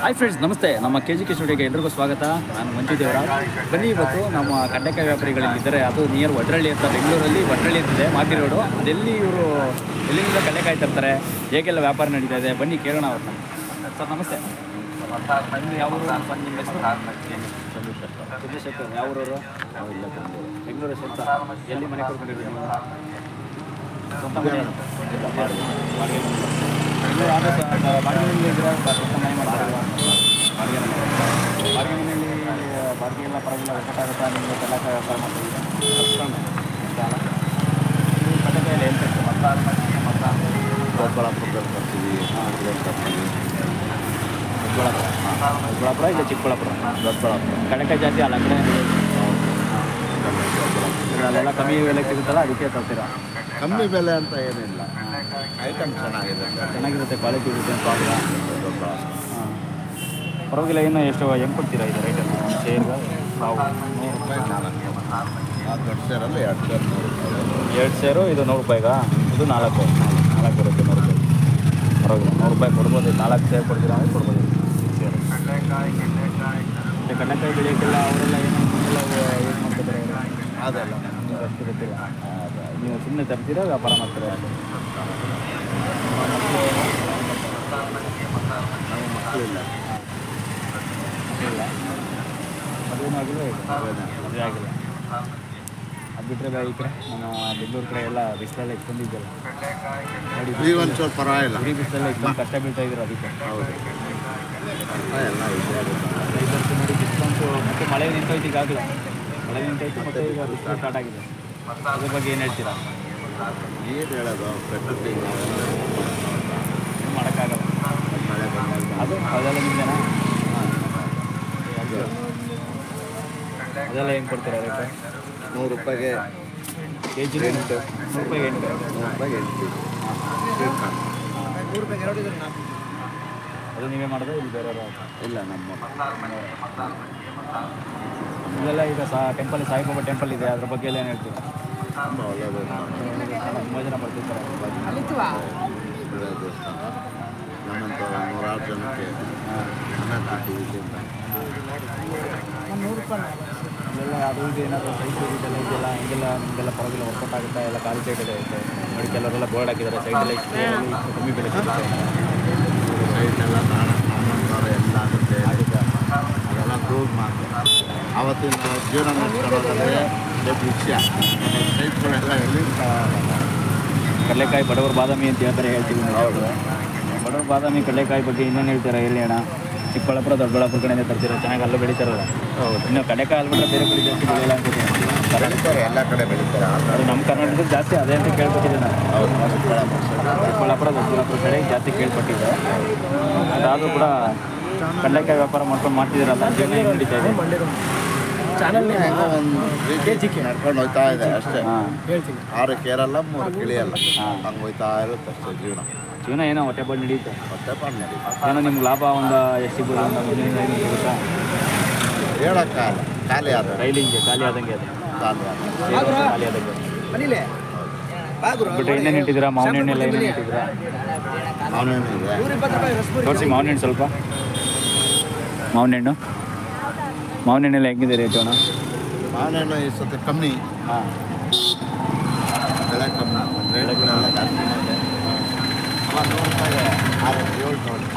Hi friends, ನಮಸ್ತೆ. ನಮ್ಮ KGK ಸ್ಟುಡಿಯೋಗೆ ಎಲ್ರಿಗೂ ಸ್ವಾಗತ. ನಾನು ಮಂಜು ದೇವರಾಜ್. ಬನ್ನಿ, ಇವತ್ತು ನಮ್ಮ ಕಡ್ಲೆಕಾಯಿ ವ್ಯಾಪಾರಿಗಳಿದ್ದಾರೆ. ಅದು ನಿಯರ್ ವಡ್ರಳ್ಳಿ ಅಂತ, ಬೆಂಗಳೂರಲ್ಲಿ ವಡ್ರಳ್ಳಿ ಅಂತಿದೆ, ಮಾರ್ಕೆಟ್ ರೋಡು. ಅದೆಲ್ಲಿ ಇವರು ಎಲ್ಲಿಂದ ಕಡ್ಲೆಕಾಯಿ ತರ್ತಾರೆ, ಹೇಗೆಲ್ಲ ವ್ಯಾಪಾರ ನಡೀತಾ ಇದೆ, ಬನ್ನಿ ಕೇಳೋಣ ಅವ್ರನ್ನ. ಸರ್ ನಮಸ್ತೆ. ಯಾವ ಊರು ಸರ್ ನಿಮ್ಮ ಹೆಸರು? ಚಂದ್ರಶೇಖರ್. ಯಾವ ಊರವರು? ಬೆಂಗಳೂರು ಸ್ವಂತ. ಎಲ್ಲಿ ಮನೆ ಕೊಡ್ಕೊಂಡಿದ್ದೀವಿ ನೀವು? ಸ್ವಂತ ಮನೆ? ಬೆಂಗಳೂರು ಆಫೀಸ್ ಬಾಡಿಗೆ ಇದ್ರೆ ಸ್ವಂತ ಮನೆ ಮಾಡ್ತಾರಲ್ವ? ಬಾಡಿಗೆ ಮನೆಯಲ್ಲಿ ಬಾಡಿಗೆ ಎಲ್ಲ ಪರವಾಗಿಲ್ಲ, ಒಟ್ಟಾಗುತ್ತಾ? ನಿಮಗೆ ಕಡ್ಲೆಕಾಯಿ ವ್ಯಾಪಾರ ಮಾಡ್ತಿದ್ದೀರಾ? ಕಡ್ಲೆಕಾಯಲ್ಲಿ ಏನು ಸಿಗ್ತದೆ? ದೊಡ್ಡಬಳ್ಳಾಪುರದಲ್ಲಿ ಬರ್ತೀವಿ. ದೊಡ್ಡಬಳ್ಳಾಪುರ ಇಲ್ಲ ಚಿಕ್ಕಬಳ್ಳಾಪುರ? ದೊಡ್ಡಬಳ್ಳಾಪುರ. ಕಡ್ಲೆಕಾಯಿ ಜಾಸ್ತಿ ಅಲ್ಲ ಕಡೆ ಅಲ್ಲೆಲ್ಲ ಕಮ್ಮಿ ಬೆಲೆ ಸಿಗುತ್ತಲ್ಲ, ಅದಕ್ಕೆ ತರ್ತೀರಾ? ಕಮ್ಮಿ ಬೆಲೆ ಅಂತ ಏನಿಲ್ಲ, ಐಟಮ್ ಚೆನ್ನಾಗಿರುತ್ತೆ, ಕ್ವಾಲಿಟಿ ಇರುತ್ತೆ ಅಂತ. ಹಾಂ, ಪರವಾಗಿಲ್ಲ. ಏನು ಎಷ್ಟು ಹೆಂಗೆ ಕೊಡ್ತೀರಾ ಇದು ರೇಟನ್ನು? ಒಂದು ಸೇರ್ಗೆ ನಾವು ₹100 4. ಆ ದೊಡ್ಡ ಸೇರಲ್ಲಿ 2 ಸೇರು ₹100. 2 ಸೇರು ಇದು ₹100. ಇದು 4 ಬರುತ್ತೆ ₹100. ಪರವಾಗಿಲ್ಲ, ₹100 ಕೊಡ್ಬೋದು. 4 ಸೇರು ಕೊಡ್ತೀರಾ ಅಂದರೆ ಕೊಡ್ಬೋದು. ಸೇರು ಮತ್ತು ಕಡ್ಲೆಕಾಯಿ ಬೆಳೆಯೋಕ್ಕೆಲ್ಲ ಅವರೆಲ್ಲ ಏನೆಲ್ಲ ಯೂಸ್ ಮಾಡ್ತಿದ್ದಾರೆ? ಅದೆಲ್ಲ ಅಷ್ಟು ಗೊತ್ತಿಲ್ಲ. ನೀವು ಸುಮ್ಮನೆ ತರ್ತೀರಾ, ವ್ಯಾಪಾರ ಮಾಡ್ತೀರಾ? ಮಕ್ಕಳಿಲ್ಲ. ಇಲ್ಲ, ಮದುವೆನೂ ಆಗಿಲ್ಲ, ಮದುವೆ ಆಗಿಲ್ಲ. ಅದು ಬಿಟ್ಟರೆ ಈ ಕಡೆ ನಮ್ಮ ಬೆಂಗಳೂರು ಕಡೆ ಎಲ್ಲ ಬಿಸಿಲೆಲ್ಲ ಇಟ್ಕೊಂಡಿದ್ದಲ್ಲ ನೋಡಿ. ಈ ಒಂದು ಸ್ವಲ್ಪ ಪರವಾಗಿಲ್ಲ, ಇಡೀ ಬಿಸಿಲೆಲ್ಲ ಇಟ್ಕೊಂಡು ಕಷ್ಟ ಬೀಳ್ತಾ ಇದ್ರು. ಅದಕ್ಕೆ ಹೌದು, ಎಲ್ಲ ಇದೆ. ರೈತರು ನೋಡಿ ಬಿಸಿಲಂತೂ ಮತ್ತೆ ಮಳೆ ನಿಂತೋಯ್ತು. ಈಗಾಗಲೇ ಮಳೆ ನಿಂತೋಯ್ತು, ಮತ್ತು ಈಗ ಬಿಸಿಲು ಸ್ಟಾರ್ಟ್ ಆಗಿದೆ. ಅದ್ರ ಬಗ್ಗೆ ಏನು ಹೇಳ್ತೀರಾ? ಏನು ಹೇಳೋದು, ಪ್ರಕೃತಿ ಏನು ಮಾಡೋಕ್ಕಾಗಲ್ಲ. ಮಳೆ ಬಂದಾಗ ಅದೆಲ್ಲ ನಿಮ್ದೇನಾ? ಅದೆಲ್ಲ ಹೆಂಗೆ ಕೊಡ್ತೀರಾ ರೇಟು? ₹100 ಕೆಜಿ? ₹8. ₹8. ಅದು ನೀವೇ ಮಾಡೋದು ಇಲ್ಲಿ ಬೇರೆಯವರು? ಇಲ್ಲ, ನಮ್ಮ ಇಲ್ಲೆಲ್ಲ ಈಗ ಟೆಂಪಲ್, ಸಾಯಿಬಾಬಾ ಟೆಂಪಲ್ ಇದೆ, ಅದ್ರ ಬಗ್ಗೆ ಎಲ್ಲ ಏನು ಹೇಳ್ತೀರಾ? ತುಂಬ ಒಳ್ಳೆಯದು. ತುಂಬ ಜನ ಬರ್ತಿರ್ತಾರೆ. ಒಳ್ಳೆಯ ದೇವಸ್ಥಾನ. ನಮ್ಮಂಥ 100 ಜನಕ್ಕೆ ಅನ್ನ ಕೊಡ್ತೀವಿ ಅಂತ. ಇಲ್ಲೆಲ್ಲ ಅದು ಇದು ಏನಾದರೂ ಸೈಡ್ ಇದೆಲ್ಲ ಇದೆಯಲ್ಲ, ಹಿಂಗೆಲ್ಲ ನಿಮಗೆಲ್ಲ ಪರವಾಗಿಲ್ಲ ವರ್ಕೌಟ್ ಆಗುತ್ತಾ? ಎಲ್ಲ ಖಾಲಿ ಸೈಡಲ್ಲೇ ಇರುತ್ತೆ ನೋಡಿ. ಕೆಲವರೆಲ್ಲ ಬೋರ್ಡ್ ಹಾಕಿದ್ದಾರೆ, ಸೈಡಲ್ಲಿ ಕಮ್ಮಿ ಬೆಲೆ ಸಿಗುತ್ತೆ. ಸೈಡ್ನೆಲ್ಲ ನಮ್ಮಂಥವ್ರು ಎಲ್ಲ ಆಗುತ್ತೆ. ಅದೆಲ್ಲ ಪ್ರೂವ್ ಮಾಡ್ತಾರೆ. ಆವತ್ತಿನ ಜೀವನ ನಡೆಸ್ಕೊಳ್ಳೋದ್ರಲ್ಲಿ ದೊಡ್ಡ ವಿಷಯ. ಸೈಡ್ಗಳೆಲ್ಲ ಎಲ್ಲಿ ಕಡಲೆಕಾಯಿ ಬಡವರ ಬಾದಾಮಿ ಅಂತ ಹೇಳ್ತಾರೆ, ಹೇಳ್ತೀವಿ. ಹೌದು, ಬಡವರ ಬಾದಾಮಿ ಕಡಲೆಕಾಯಿ ಬಗ್ಗೆ ಇನ್ನೇನು ಹೇಳ್ತೀರಾ? ಎಲ್ಲಿ ಅಣ್ಣ? ಚಿಕ್ಕಬಳ್ಳಾಪುರ, ದೊಡ್ಡಬಳ್ಳಾಪುರ ಕಡೆಯಿಂದ ತರ್ತೀರ? ಚೆನ್ನಾಗಿ ಅಲ್ಲೂ ಬೆಳೀತಾರಲ್ಲ? ಹೌದು. ಇನ್ನು ಕಡಲೆಕಾಯಿ ಅಲ್ಬಿಟ್ರೆ ಬೇರೆ ಕಡೆ ಜಾಸ್ತಿ ಬೆಳೆಯಲ್ಲ ಅನ್ಸುತ್ತೆ. ಬೆಳೀತಾರೆ, ಎಲ್ಲ ಕಡೆ ಬೆಳೀತಾರೆ. ಅದು ನಮ್ಮ ಕರ್ನಾಟಕದಲ್ಲಿ ಜಾಸ್ತಿ ಅದೇ ಅಂತ ಕೇಳ್ಪಟ್ಟಿದ್ದೆ ನಾನು. ಹೌದು, ಚಿಕ್ಕಬಳ್ಳಾಪುರ, ದೊಡ್ಡಬಳ್ಳಾಪುರ ಕಡೆ ಜಾಸ್ತಿ ಕೇಳ್ಪಟ್ಟಿದ್ದೆ. ಅದಾದರೂ ಕೂಡ ಕಡಲೆಕಾಯಿ ವ್ಯಾಪಾರ ಮಾಡ್ಕೊಂಡು ಮಾಡ್ತಿದ್ದೀರಲ್ಲ, ಜೀವನ ಹೆಂಗೆ ನಡೀತಾ ಇದೆ? ಒಂದು ರೀತಿ ನಡ್ಕೊಂಡು ಹೋಗ್ತಾ ಇದೆ ಅಷ್ಟೇ. ಹಾಂ, 6 ಕೇರಲ್ಲ, 3 ಕಿಳಿಯಲ್ಲ, ಹಂಗೆ ಹೋಗ್ತಾ ಇರುತ್ತೆ ಅಷ್ಟೇ ಜೀವನ. ಜೀವನ ಏನೋ ಹೊಟ್ಟೆ ಬಂದು ನಡೀತೆ. ಮತ್ತೆ ಪಾಡು ನಡೀತಾ ಏನೋ ನಿಮ್ಗೆ ಲಾಭ ಒಂದು ಎಷ್ಟು ಸಿಗ್ಬೋದು? ಒಂದು 1500 ಸಿಗುತ್ತಾ? ಹೇಳೋಕ್ಕಾಗಲ್ಲ. ಖಾಲಿ ಆದ ರೈಲಿಂಗೆ ಖಾಲಿ ಆದಂಗೆ ಅದು, ಖಾಲಿ ಆದ ಖಾಲಿ ಆದಂಗೆ. ಬಿಟ್ಟರೆ ಇನ್ನೇನು ಇಟ್ಟಿದ್ದೀರಾ? ಮಾವಿನ ಹಣ್ಣೆಲ್ಲ ಏನೇನು ಇಟ್ಟಿದ್ದೀರಾ? ಅವನೇನು ಇದೆ. ತೋರಿಸಿ ಮಾವಿನ ಹಣ್ಣು ಸ್ವಲ್ಪ. ಮಾವಿನ ಹಣ್ಣೆಲ್ಲ ಹೆಂಗಿದೆ ರೇಟು ಅಣ್ಣ? ಮಾವಿನ ಈ ಸತಿ ಕಮ್ಮಿ, ಹಾಂ, ಬೆಳೆ ಕಮ್ಮಿ, ರೇಟ್ಗಳೆಲ್ಲ ಜಾಸ್ತಿನೇ ಇದೆ. ₹100 6 7 ನೋಡಿ.